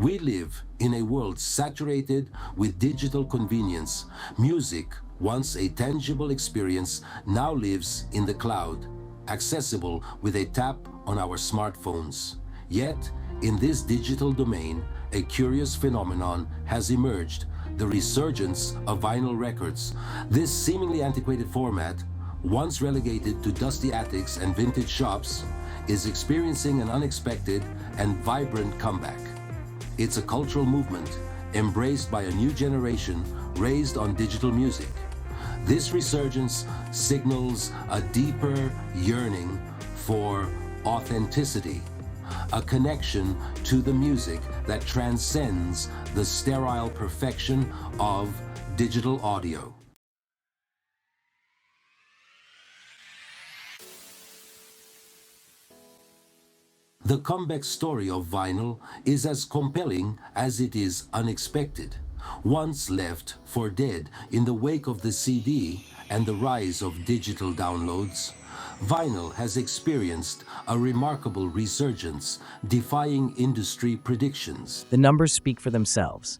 We live in a world saturated with digital convenience. Music, once a tangible experience, now lives in the cloud, accessible with a tap on our smartphones. Yet, in this digital domain, a curious phenomenon has emerged: the resurgence of vinyl records. This seemingly antiquated format, once relegated to dusty attics and vintage shops, is experiencing an unexpected and vibrant comeback. It's a cultural movement embraced by a new generation raised on digital music. This resurgence signals a deeper yearning for authenticity, a connection to the music that transcends the sterile perfection of digital audio. The comeback story of vinyl is as compelling as it is unexpected. Once left for dead in the wake of the CD and the rise of digital downloads, vinyl has experienced a remarkable resurgence, defying industry predictions. The numbers speak for themselves.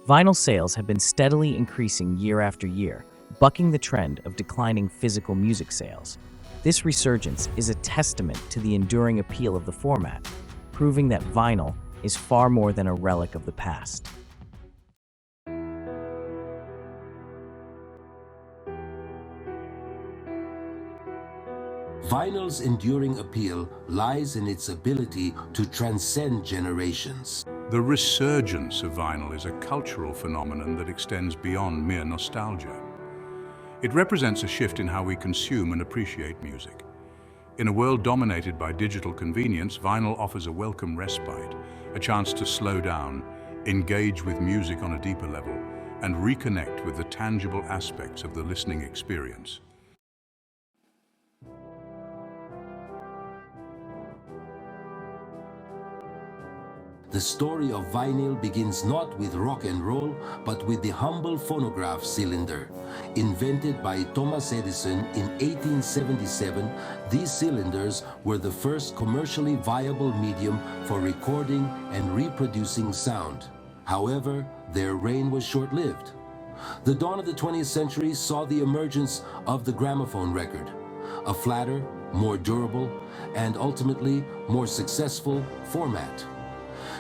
Vinyl sales have been steadily increasing year after year, bucking the trend of declining physical music sales. This resurgence is a testament to the enduring appeal of the format, proving that vinyl is far more than a relic of the past. Vinyl's enduring appeal lies in its ability to transcend generations. The resurgence of vinyl is a cultural phenomenon that extends beyond mere nostalgia. It represents a shift in how we consume and appreciate music. In a world dominated by digital convenience, vinyl offers a welcome respite, a chance to slow down, engage with music on a deeper level, and reconnect with the tangible aspects of the listening experience. The story of vinyl begins not with rock and roll, but with the humble phonograph cylinder. Invented by Thomas Edison in 1877, these cylinders were the first commercially viable medium for recording and reproducing sound. However, their reign was short-lived. The dawn of the 20th century saw the emergence of the gramophone record, a flatter, more durable, and ultimately more successful format.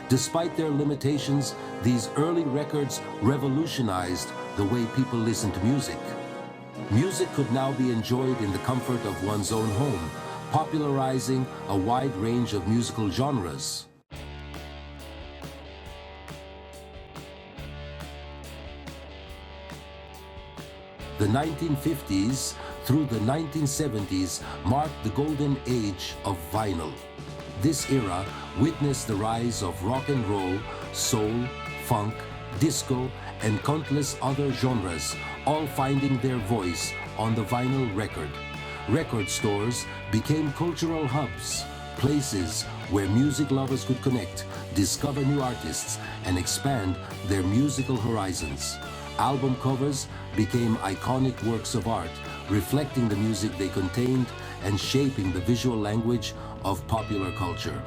Despite their limitations, these early records revolutionized the way people listen to music. Music could now be enjoyed in the comfort of one's own home, popularizing a wide range of musical genres. The 1950s through the 1970s marked the golden age of vinyl. This era witnessed the rise of rock and roll, soul, funk, disco, and countless other genres, all finding their voice on the vinyl record. Record stores became cultural hubs, places where music lovers could connect, discover new artists, and expand their musical horizons. Album covers became iconic works of art, reflecting the music they contained and shaping the visual language of popular culture.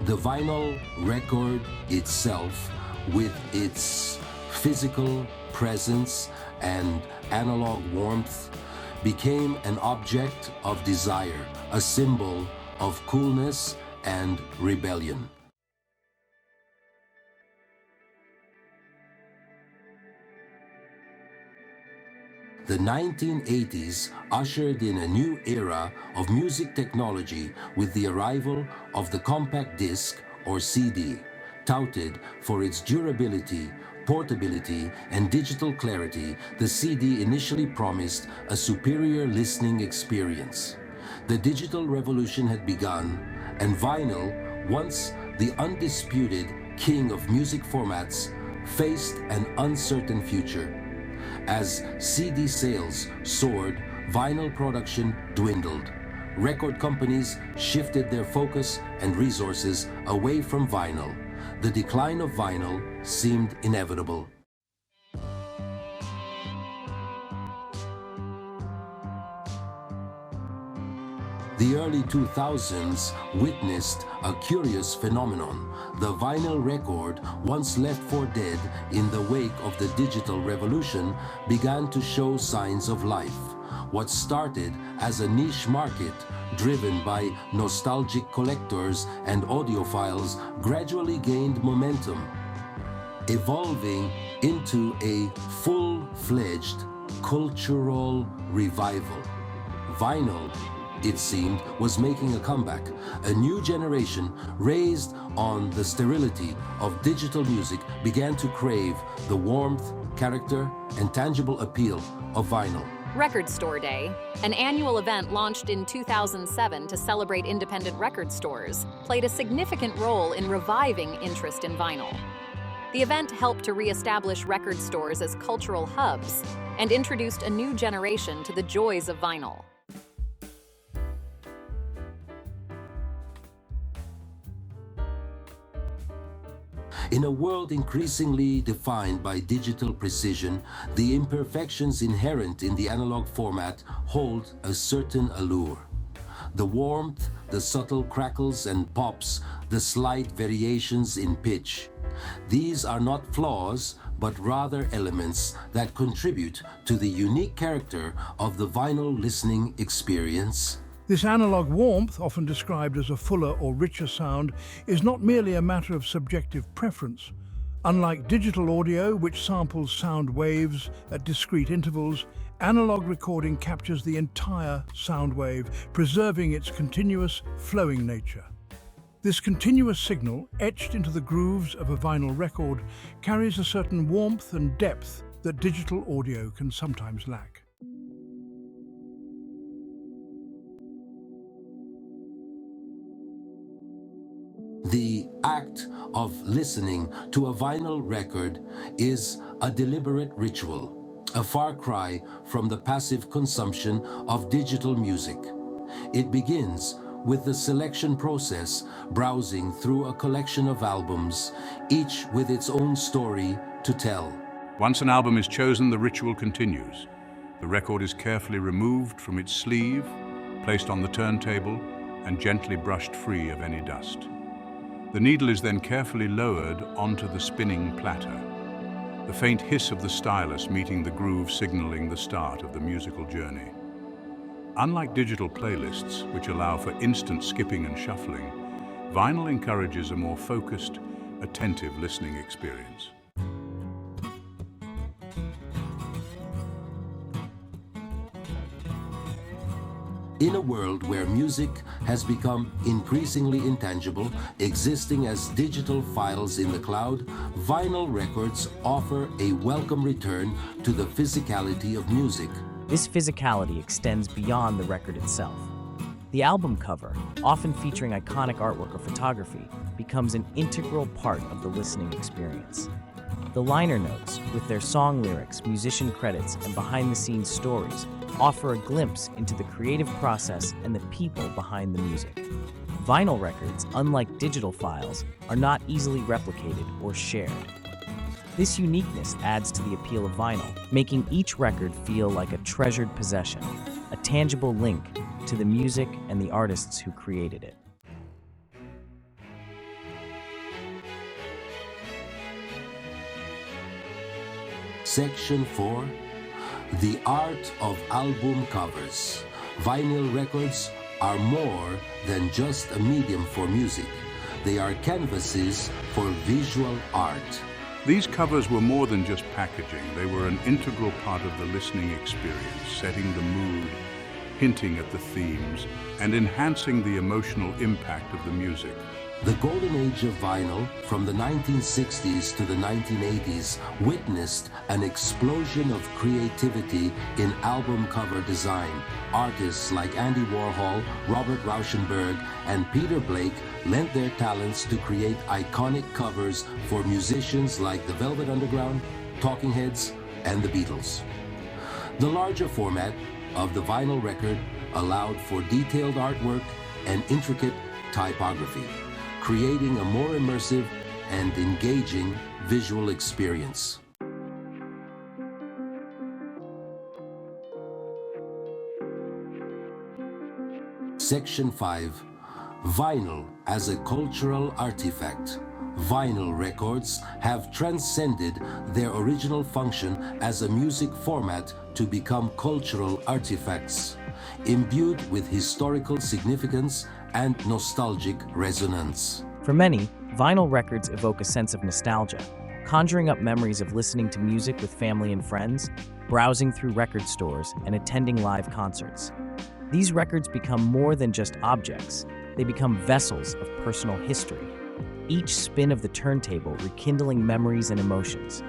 The vinyl record itself, with its physical presence and analog warmth, became an object of desire, a symbol of coolness and rebellion. The 1980s ushered in a new era of music technology with the arrival of the compact disc, or CD. Touted for its durability, portability, and digital clarity, the CD initially promised a superior listening experience. The digital revolution had begun, and vinyl, once the undisputed king of music formats, faced an uncertain future. As CD sales soared, vinyl production dwindled. Record companies shifted their focus and resources away from vinyl. The decline of vinyl seemed inevitable. The early 2000s witnessed a curious phenomenon. The vinyl record, once left for dead in the wake of the digital revolution, began to show signs of life. What started as a niche market driven by nostalgic collectors and audiophiles gradually gained momentum, evolving into a full-fledged cultural revival. Vinyl, it seemed, was making a comeback. A new generation, raised on the sterility of digital music, began to crave the warmth, character, and tangible appeal of vinyl. Record Store Day, an annual event launched in 2007 to celebrate independent record stores, played a significant role in reviving interest in vinyl. The event helped to re-establish record stores as cultural hubs and introduced a new generation to the joys of vinyl. In a world increasingly defined by digital precision, the imperfections inherent in the analog format hold a certain allure. The warmth, the subtle crackles and pops, the slight variations in pitch. These are not flaws, but rather elements that contribute to the unique character of the vinyl listening experience. This analog warmth, often described as a fuller or richer sound, is not merely a matter of subjective preference. Unlike digital audio, which samples sound waves at discrete intervals, analog recording captures the entire sound wave, preserving its continuous, flowing nature. This continuous signal, etched into the grooves of a vinyl record, carries a certain warmth and depth that digital audio can sometimes lack. The act of listening to a vinyl record is a deliberate ritual, a far cry from the passive consumption of digital music. It begins with the selection process, browsing through a collection of albums, each with its own story to tell. Once an album is chosen, the ritual continues. The record is carefully removed from its sleeve, placed on the turntable, and gently brushed free of any dust. The needle is then carefully lowered onto the spinning platter, the faint hiss of the stylus meeting the groove signaling the start of the musical journey. Unlike digital playlists, which allow for instant skipping and shuffling, vinyl encourages a more focused, attentive listening experience. In a world where music has become increasingly intangible, existing as digital files in the cloud, vinyl records offer a welcome return to the physicality of music. This physicality extends beyond the record itself. The album cover, often featuring iconic artwork or photography, becomes an integral part of the listening experience. The liner notes, with their song lyrics, musician credits, and behind-the-scenes stories, offer a glimpse into the creative process and the people behind the music. Vinyl records, unlike digital files, are not easily replicated or shared. This uniqueness adds to the appeal of vinyl, making each record feel like a treasured possession, a tangible link to the music and the artists who created it. Section 4. The art of album covers. Vinyl records are more than just a medium for music. They are canvases for visual art. These covers were more than just packaging. They were an integral part of the listening experience, setting the mood, hinting at the themes, and enhancing the emotional impact of the music. The golden age of vinyl, from the 1960s to the 1980s, witnessed an explosion of creativity in album cover design. Artists like Andy Warhol, Robert Rauschenberg, and Peter Blake lent their talents to create iconic covers for musicians like the Velvet Underground, Talking Heads, and the Beatles. The larger format of the vinyl record allowed for detailed artwork and intricate typography, creating a more immersive and engaging visual experience. Section 5. Vinyl as a cultural artifact. Vinyl records have transcended their original function as a music format to become cultural artifacts, imbued with historical significance and nostalgic resonance. For many, vinyl records evoke a sense of nostalgia, conjuring up memories of listening to music with family and friends, browsing through record stores, and attending live concerts. These records become more than just objects. They become vessels of personal history, each spin of the turntable rekindling memories and emotions.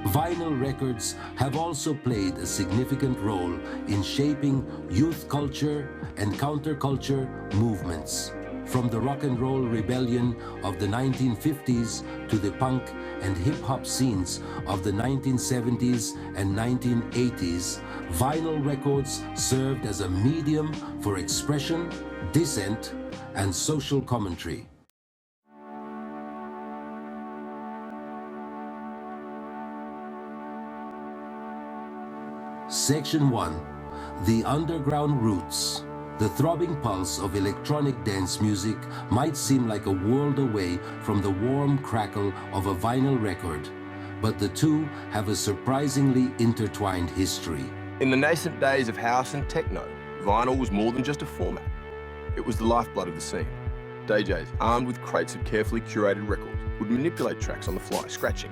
Vinyl records have also played a significant role in shaping youth culture and counterculture movements, from the rock and roll rebellion of the 1950s to the punk and hip-hop scenes of the 1970s and 1980s. Vinyl records served as a medium for expression, dissent, and social commentary. Section 1. The underground roots. The throbbing pulse of electronic dance music might seem like a world away from the warm crackle of a vinyl record, but the two have a surprisingly intertwined history. In the nascent days of house and techno, vinyl was more than just a format. It was the lifeblood of the scene. DJs, armed with crates of carefully curated records, would manipulate tracks on the fly, scratching,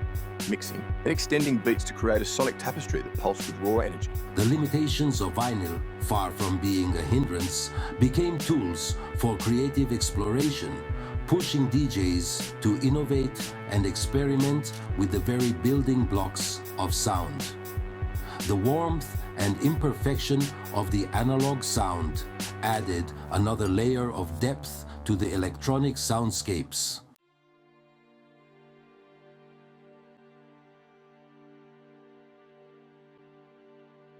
mixing, and extending beats to create a sonic tapestry that pulsed with raw energy. The limitations of vinyl, far from being a hindrance, became tools for creative exploration, pushing DJs to innovate and experiment with the very building blocks of sound. The warmth and imperfection of the analog sound added another layer of depth to the electronic soundscapes.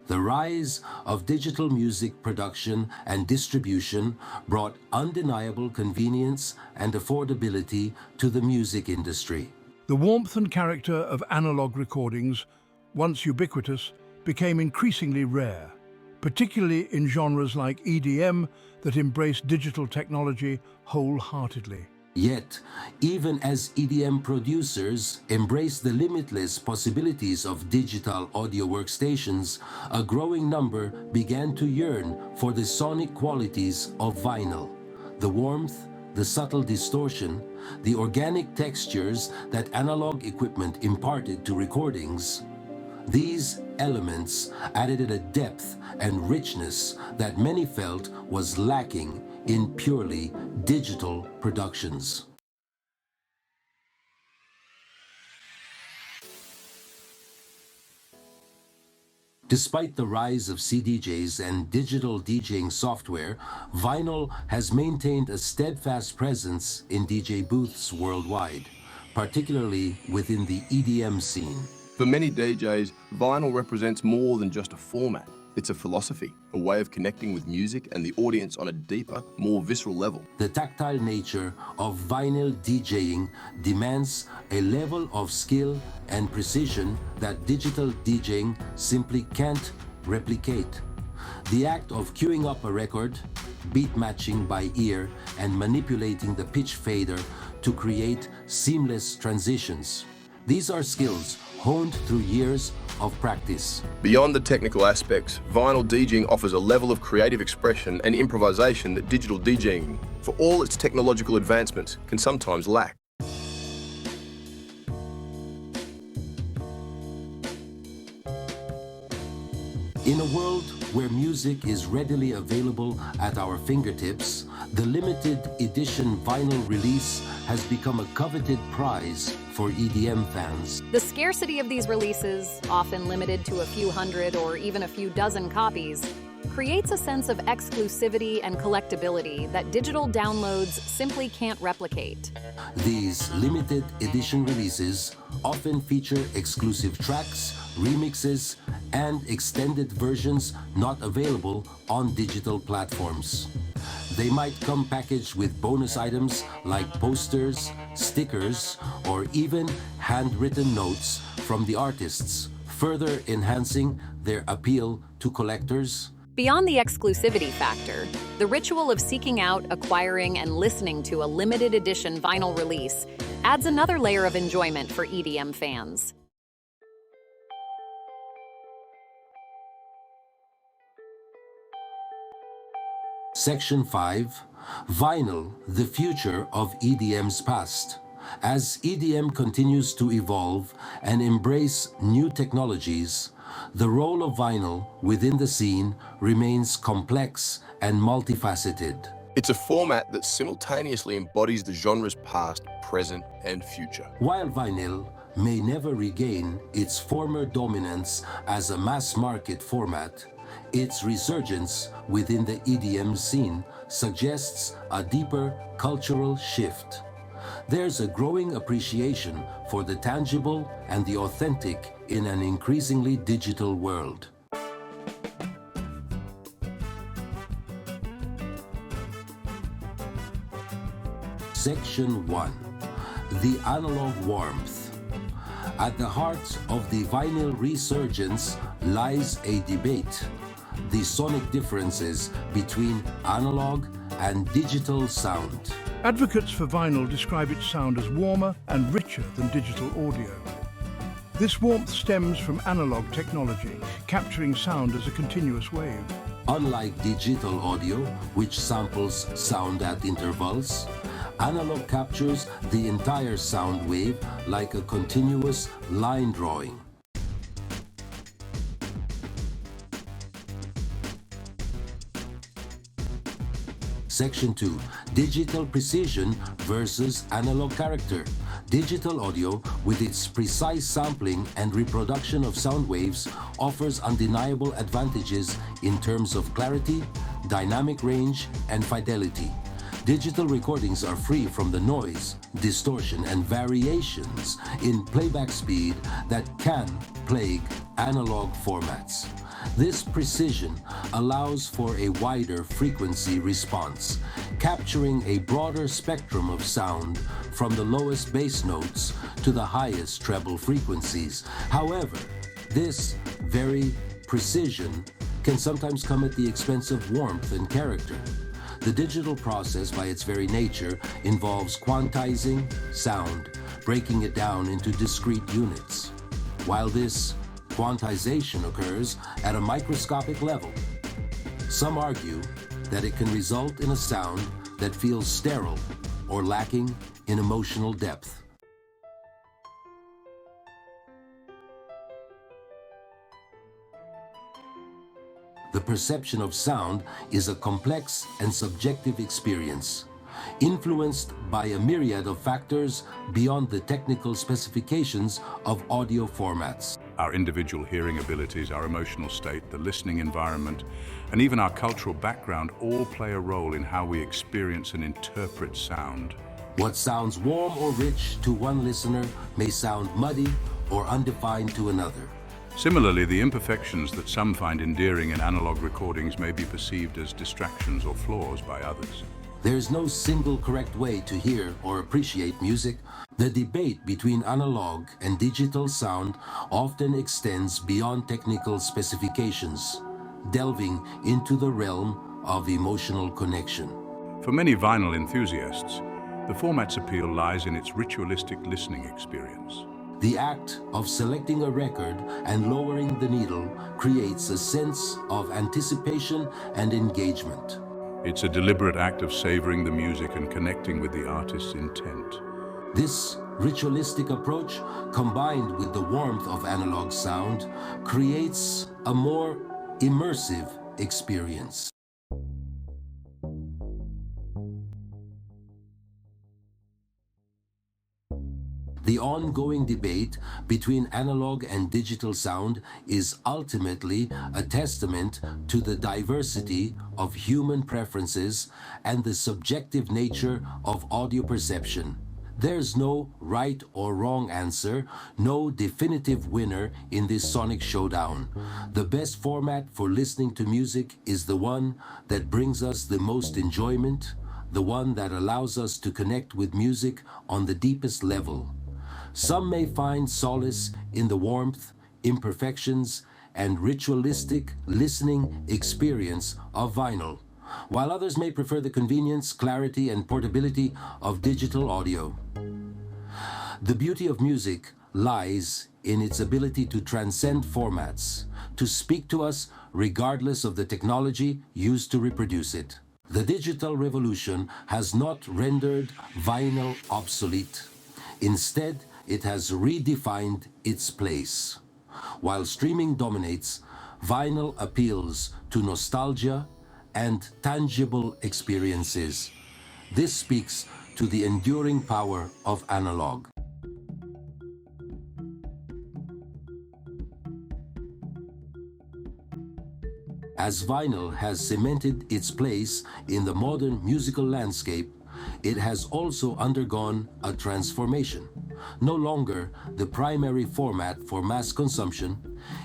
The rise of digital music production and distribution brought undeniable convenience and affordability to the music industry. The warmth and character of analog recordings, once ubiquitous, became increasingly rare, particularly in genres like EDM that embrace digital technology wholeheartedly. Yet, even as EDM producers embrace the limitless possibilities of digital audio workstations, a growing number began to yearn for the sonic qualities of vinyl. The warmth, the subtle distortion, the organic textures that analog equipment imparted to recordings. These elements added a depth and richness that many felt was lacking in purely digital productions. Despite the rise of CDJs and digital DJing software, vinyl has maintained a steadfast presence in DJ booths worldwide, particularly within the EDM scene. For many DJs, vinyl represents more than just a format. It's a philosophy, a way of connecting with music and the audience on a deeper, more visceral level. The tactile nature of vinyl DJing demands a level of skill and precision that digital DJing simply can't replicate. The act of queuing up a record, beat matching by ear, and manipulating the pitch fader to create seamless transitions. These are skills honed through years of practice. Beyond the technical aspects, vinyl DJing offers a level of creative expression and improvisation that digital DJing, for all its technological advancements, can sometimes lack. In a world where music is readily available at our fingertips, the limited edition vinyl release has become a coveted prize for EDM fans. The scarcity of these releases, often limited to a few hundred or even a few dozen copies, creates a sense of exclusivity and collectability that digital downloads simply can't replicate. These limited edition releases often feature exclusive tracks, remixes, and extended versions not available on digital platforms. They might come packaged with bonus items like posters, stickers, or even handwritten notes from the artists, further enhancing their appeal to collectors Beyond the exclusivity factor, the ritual of seeking out, acquiring, and listening to a limited edition vinyl release adds another layer of enjoyment for EDM fans. Section 5. Vinyl, the future of EDM's past. As EDM continues to evolve and embrace new technologies, the role of vinyl within the scene remains complex and multifaceted. It's a format that simultaneously embodies the genre's past, present, and future. While vinyl may never regain its former dominance as a mass-market format, its resurgence within the EDM scene suggests a deeper cultural shift. There's a growing appreciation for the tangible and the authentic in an increasingly digital world. Section 1. The analog warmth. At the heart of the vinyl resurgence lies a debate: the sonic differences between analog and digital sound. Advocates for vinyl describe its sound as warmer and richer than digital audio. This warmth stems from analog technology, capturing sound as a continuous wave. Unlike digital audio, which samples sound at intervals, analog captures the entire sound wave like a continuous line drawing. Section 2. Digital precision versus analog character. Digital audio, with its precise sampling and reproduction of sound waves, offers undeniable advantages in terms of clarity, dynamic range, and fidelity. Digital recordings are free from the noise, distortion, and variations in playback speed that can plague analog formats. This precision allows for a wider frequency response, capturing a broader spectrum of sound from the lowest bass notes to the highest treble frequencies. However, this very precision can sometimes come at the expense of warmth and character. The digital process, by its very nature, involves quantizing sound, breaking it down into discrete units. While this quantization occurs at a microscopic level, some argue that it can result in a sound that feels sterile or lacking in emotional depth. The perception of sound is a complex and subjective experience, influenced by a myriad of factors beyond the technical specifications of audio formats. Our individual hearing abilities, our emotional state, the listening environment, and even our cultural background all play a role in how we experience and interpret sound. What sounds warm or rich to one listener may sound muddy or undefined to another. Similarly, the imperfections that some find endearing in analog recordings may be perceived as distractions or flaws by others. There is no single correct way to hear or appreciate music. The debate between analog and digital sound often extends beyond technical specifications, delving into the realm of emotional connection. For many vinyl enthusiasts, the format's appeal lies in its ritualistic listening experience. The act of selecting a record and lowering the needle creates a sense of anticipation and engagement. It's a deliberate act of savoring the music and connecting with the artist's intent. This ritualistic approach, combined with the warmth of analog sound, creates a more immersive experience. The ongoing debate between analog and digital sound is ultimately a testament to the diversity of human preferences and the subjective nature of audio perception. There's no right or wrong answer, no definitive winner in this sonic showdown. The best format for listening to music is the one that brings us the most enjoyment, the one that allows us to connect with music on the deepest level. Some may find solace in the warmth, imperfections, and ritualistic listening experience of vinyl, while others may prefer the convenience, clarity, and portability of digital audio. The beauty of music lies in its ability to transcend formats, to speak to us regardless of the technology used to reproduce it. The digital revolution has not rendered vinyl obsolete. Instead, it has redefined its place. While streaming dominates, vinyl appeals to nostalgia and tangible experiences. This speaks to the enduring power of analog. As vinyl has cemented its place in the modern musical landscape, it has also undergone a transformation. No longer the primary format for mass consumption,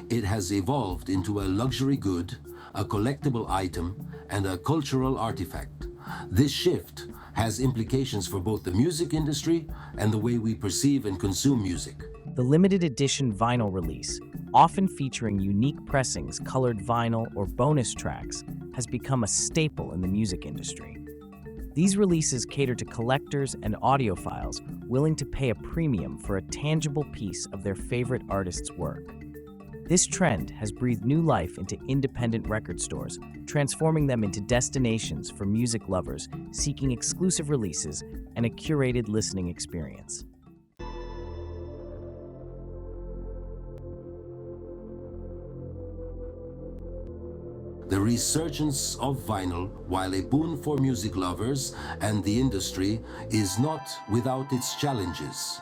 it has evolved into a luxury good, a collectible item, and a cultural artifact. This shift has implications for both the music industry and the way we perceive and consume music. The limited edition vinyl release, often featuring unique pressings, colored vinyl, or bonus tracks, has become a staple in the music industry. These releases cater to collectors and audiophiles willing to pay a premium for a tangible piece of their favorite artist's work. This trend has breathed new life into independent record stores, transforming them into destinations for music lovers seeking exclusive releases and a curated listening experience. The resurgence of vinyl, while a boon for music lovers and the industry, is not without its challenges.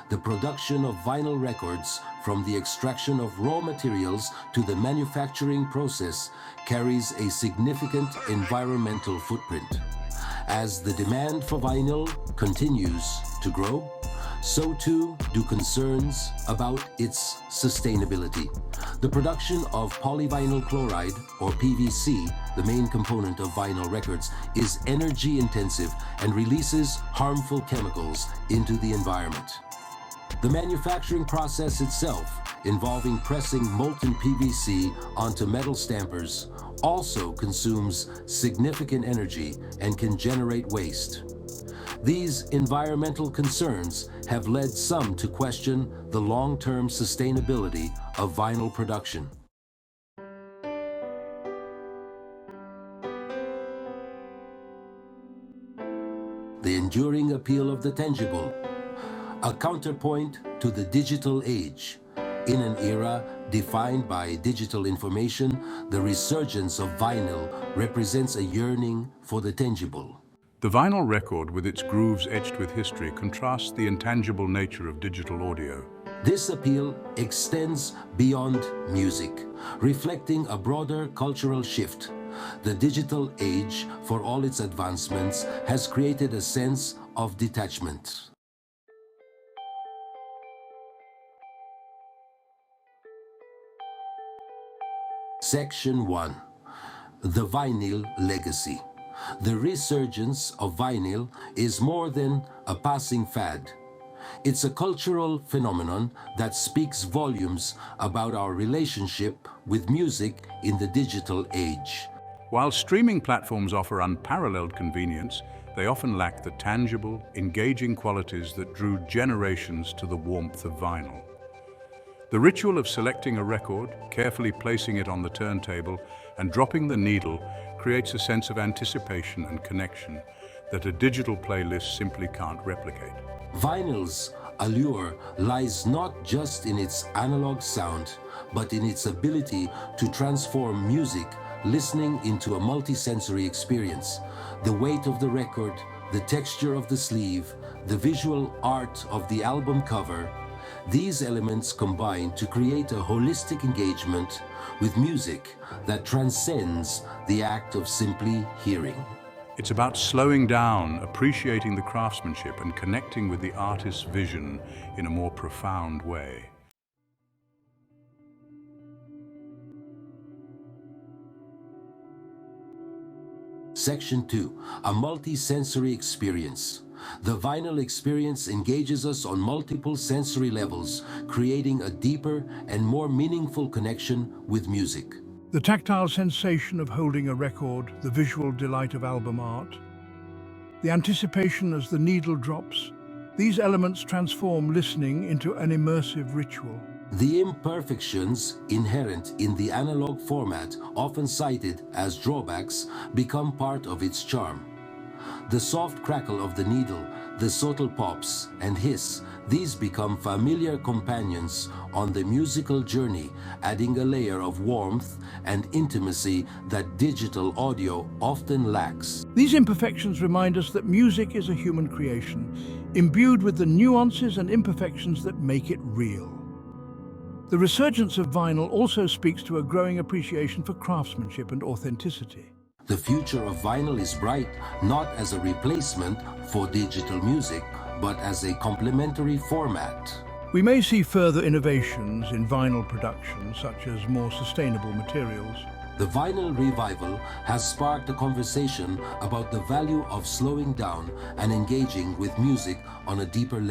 The production of vinyl records, from the extraction of raw materials to the manufacturing process, carries a significant environmental footprint. As the demand for vinyl continues to grow, so too do concerns about its sustainability. The production of polyvinyl chloride, or PVC, the main component of vinyl records, is energy intensive and releases harmful chemicals into the environment. The manufacturing process itself, involving pressing molten PVC onto metal stampers, also consumes significant energy and can generate waste. These environmental concerns have led some to question the long-term sustainability of vinyl production. The enduring appeal of the tangible, a counterpoint to the digital age. In an era defined by digital information, the resurgence of vinyl represents a yearning for the tangible. The vinyl record, with its grooves etched with history, contrasts the intangible nature of digital audio. This appeal extends beyond music, reflecting a broader cultural shift. The digital age, for all its advancements, has created a sense of detachment. Section 1. The Vinyl Legacy. The resurgence of vinyl is more than a passing fad. It's a cultural phenomenon that speaks volumes about our relationship with music in the digital age. While streaming platforms offer unparalleled convenience, they often lack the tangible, engaging qualities that drew generations to the warmth of vinyl. The ritual of selecting a record, carefully placing it on the turntable, and dropping the needle creates a sense of anticipation and connection that a digital playlist simply can't replicate. Vinyl's allure lies not just in its analog sound, but in its ability to transform music listening into a multisensory experience. The weight of the record, the texture of the sleeve, the visual art of the album cover, these elements combine to create a holistic engagement with music that transcends the act of simply hearing. It's about slowing down, appreciating the craftsmanship, and connecting with the artist's vision in a more profound way. Section 2, a multi-sensory experience. The vinyl experience engages us on multiple sensory levels, creating a deeper and more meaningful connection with music. The tactile sensation of holding a record, the visual delight of album art, the anticipation as the needle drops, these elements transform listening into an immersive ritual. The imperfections inherent in the analog format, often cited as drawbacks, become part of its charm. The soft crackle of the needle, the subtle pops and hiss, these become familiar companions on the musical journey, adding a layer of warmth and intimacy that digital audio often lacks. These imperfections remind us that music is a human creation, imbued with the nuances and imperfections that make it real. The resurgence of vinyl also speaks to a growing appreciation for craftsmanship and authenticity. The future of vinyl is bright, not as a replacement for digital music, but as a complementary format. We may see further innovations in vinyl production, such as more sustainable materials. The vinyl revival has sparked a conversation about the value of slowing down and engaging with music on a deeper level.